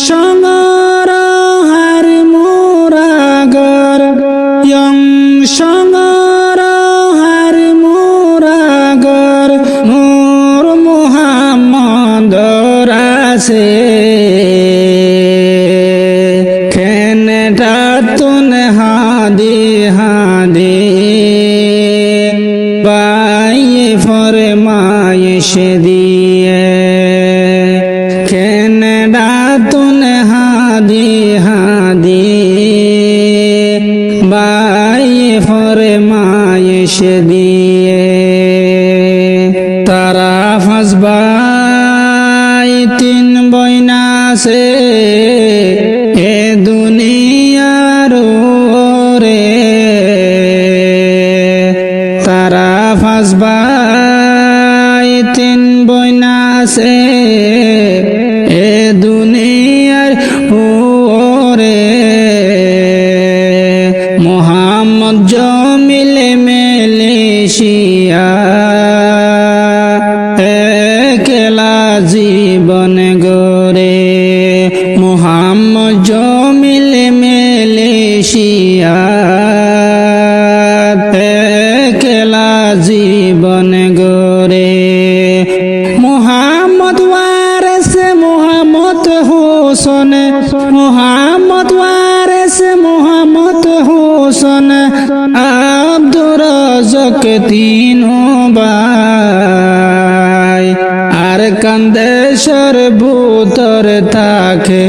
সঙ্গর হার মোরাগর young সঙ্গর হার মোরাগর নূর মুহাম্মদ রাসে খেনটা তুন হাদি হাদি বাইয়ে ফরমাইশ দিয়ে খেনটা তুন হাদি হাদি বাইয়ে ফরমাইশ দিয়ে তারা ফাঁসবাই তিন বইনাছে এ দুনিয়ার রে তারা ফাঁসবাই তিন বইনাছে এ দুনিয়ার রে মোহাম্মদ জমিল মেলেশিয়া একলা জীবন গরে মোহাম্মদ জমিল মেলেশিয়া একলা জীবন গরে মোহাম্মদ ওয়ারেস মোহাম্মদ হোসেন মোহাম্মদ ওয়ারেস মোহাম্মদ হোসেন আব্দুর রাজ্জাক তিন ভাই আর কান্দেশ্বর ভূতর থাকে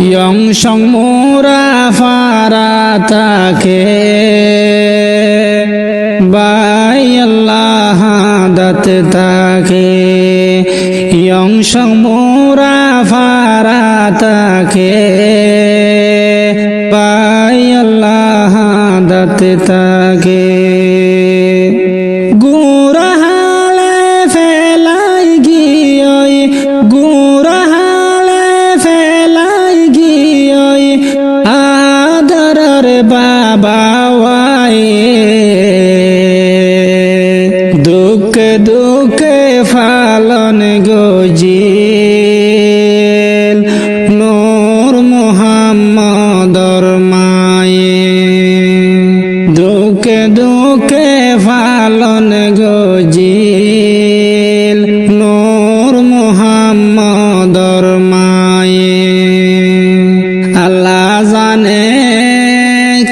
ইয়ং সংমুরা ফারা থাকে বাই আল্লাহ দাত থাকে ইয়ং সংমুরা ফারা থাকে বাই আল্লাহ দাত থাকে গুরহালে ফেলাই গিয়ে গুরহালে ফেলাই গিয়ে আদরের বাবা দুঃখে দুঃখে ফালন গজিল নূর মুহাম্মদর মায়ে দুঃখে দুঃখে ফালন গজিল নূর মুহাম্মদর মায়ে আল্লাহ জানে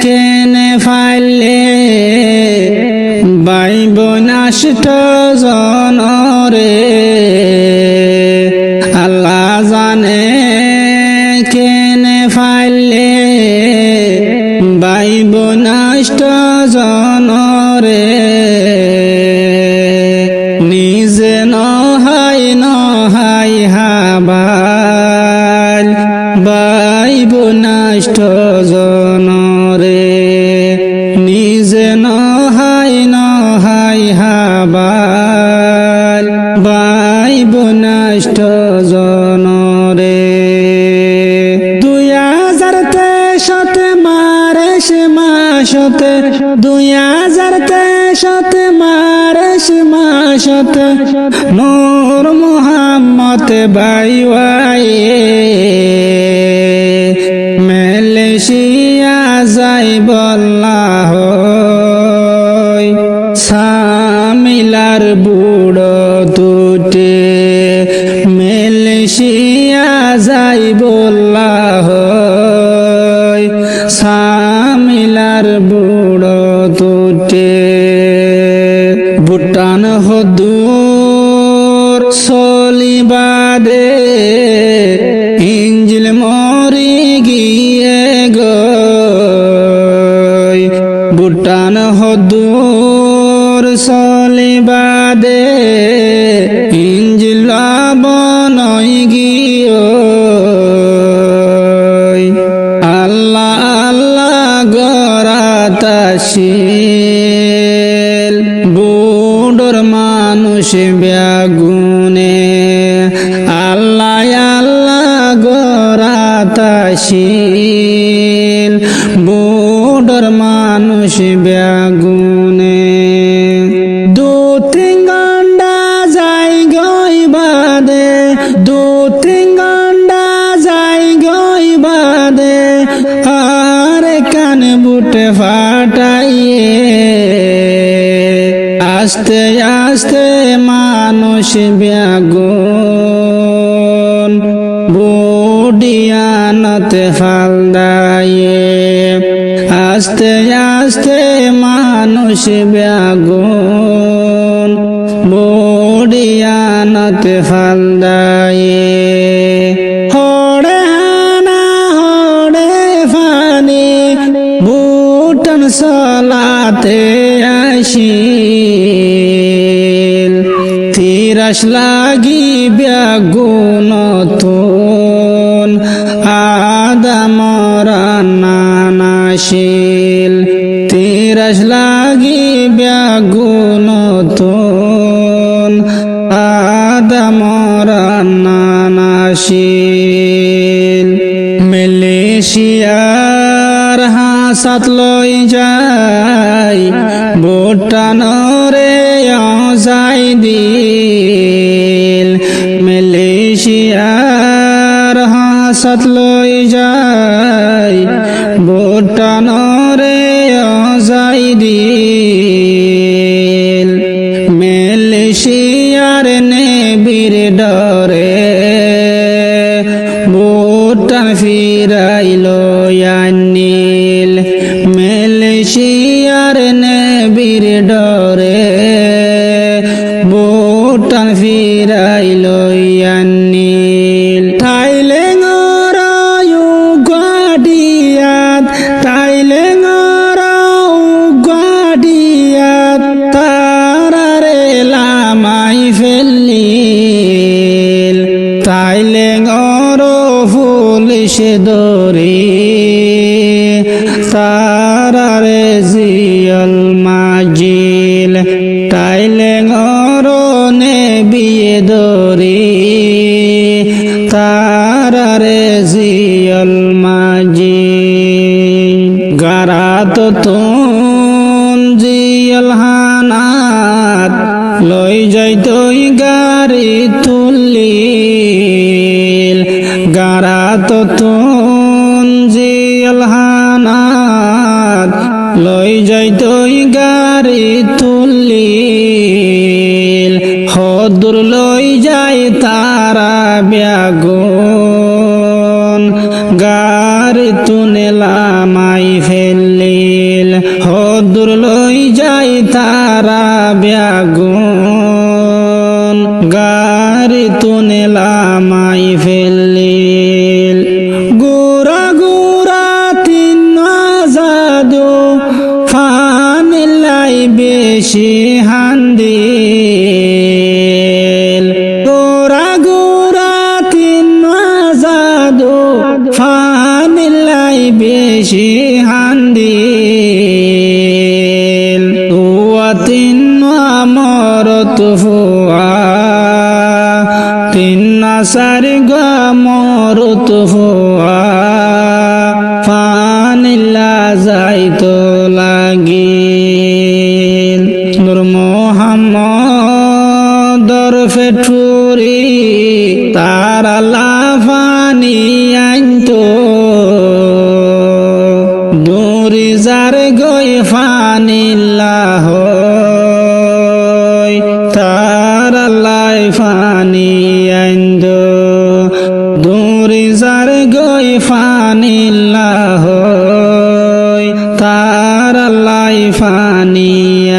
কেনে ফাইলে বাই বনাষ্ট জনরে আল্লাহ জানে কেনে ফাইলে বাই বনাষ্ট জনরে নিজে নহাই নহাই হাবাল বাই বনাষ্ট জনরে নিজে নহাই নহাই হাবাল বাই বনাষ্ট জনরে 2023 মার্চ মাসতে 2023 মার্চ মাসতে নূর মুহাম্মদ বাই মালয়েশিয়া যাই বল্লাহ সামিলার বুড়ো দুটে মালয়েশিয়া যাই বল্লাহ সামিলার বুড়ো দুটে ভুটান হদুর সলিবাদে ইঞ্জিল মরি গিয়ে গই ভুটান হদুর সলিবাদে ইঞ্জিল বনই গিয়ে আল্লাহ আল্লাহ গরাতাশিল বুড়োর মানুষ ব্যাগুনে আল্লাহ আল্লাহ গরাতাশিল বুড়োর মানুষ ব্যাগুনে 2-3 ঘন্টা যাই গই বাদে 2-3 ঘন্টা মানুষ ব্যাগুন বুড়িয়ানতে ফালদায়ে হড়ে হানা হড়ে ফানি বুটন সলাতে আসিল তিরাস লাগি ব্যাগুন তুন আদামর নানাশিল তিরাস লাগি ব্যাগুন তুন আদামর নানাশিল মালয়েশিয়ার হাসাত লই যাই ভুটানরে যাই দিল মালয়েশিয়ার হাসাত লই যাই ভুটানরে যাই দিল মালয়েশিয়ার নেবির ডরে ভুটান ফিরাইলো আনিল মালয়েশিয়ার নেবির ডরে ভুটান ফিরাইলো আনিল থাইলেঙ্গর উগাডিয়াত থাইলেঙ্গর উগাডিয়াত তারারে লামাই ফেলিল থাইলেঙ্গর পুলিশ ধরি তারারে জিয়ল মাজিল থাইলেঙ্গর নেবিয়ে ধরি তারারে জিয়ল মাজিল গারাত তুন জিয়ল হানাত লই যাইতই গাড়ি তুলিল গারাত তুন জিয়ল হানাত লই যাইতই গাড়ি তুলিল হদুর লই যাই তারা ব্যাগুন গাড়ি তুনে লামাই ফেলিল হদুর লই যাই তারা ব্যাগুন গাড়ি তুনে লামাই ফেলিল গুরা গুরা তিন জাদু ফানিলাই বেশি হান্দিল গোরা গোরা তিন জাদু ফানিলাই বেশি হান্দিল তুয়া তিন আমর তুফুয়া তিন সারি গমর তুফুয়া ফানিল্লা যাইতো লাগিল নূর মোহাম্মদর ফেঠুরি তারা লাফানি আইতো দূরি যার গই ফানিল্লাহ তারা লাই ফানি আইতো দূরি যার গই ফানিল্লাহ তারা লাই ফানি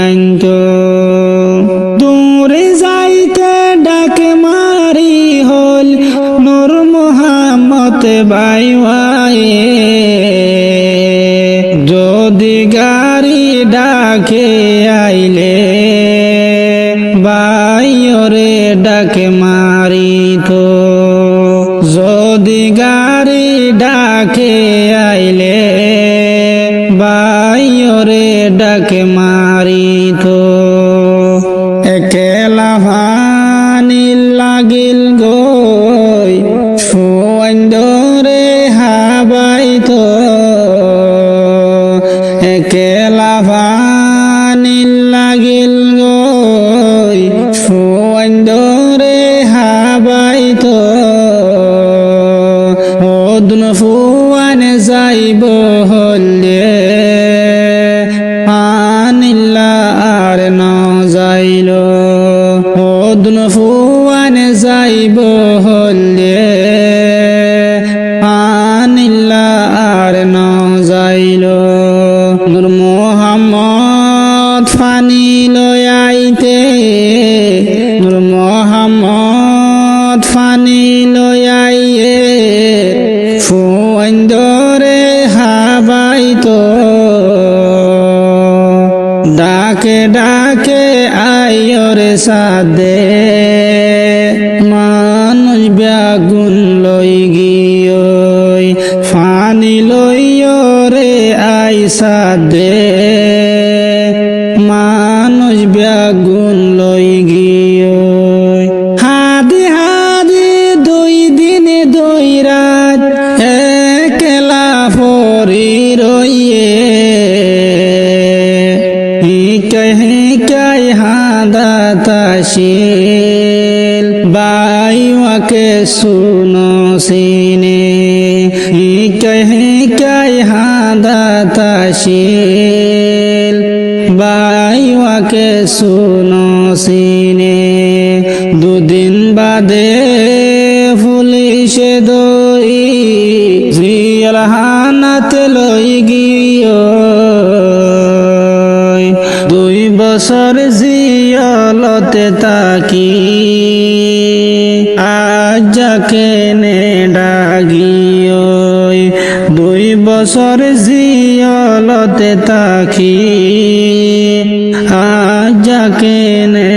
আইতো দূরে যাইতে ডাকে মারি হল নূর মোহাম্মদ বাইওয়ায়ে যদি গাড়ি ডাকে আইলে বাইরে ডাকে মারি তো যদি গাড়ি ডাকে আইলে বাইরে ডাকে মারি তো একেলা ভানি লাগিল গই সুন্দরে হাবাই তো একেলা ভানি লাগিল গই সুন্দরে হাবাই তো ওদন ফুয়ান যাইব হলে আনিল্লা আর ন যাইল ওদন ফুয়ান যাইব হলে আনিল্লা আর ন যাইল নূর মোহাম্মদ সাদে মানুষ ব্যাগুন লই গিয়ই ফানি লইয় রে আই সাদে মানুষ ব্যাগুন লই গিয়ই হাদি হাদি 2 দিন 2 রাত একলা পরি রইয়ে হিকাই হাদা তাশিল বাইওয়াকে শুনো সিনে হিকাই হাদা তাশিল বাইওয়াকে শুনো সিনে 2 দিন বাদে পুলিশে দই জিয়াল হানাতে লই গিয়ে 2 বছর জিয়ালতে তাকি আজ যাকে নে ডাগিয়ই 2 বছর জিয়ালতে তাকি আজ যাকে নে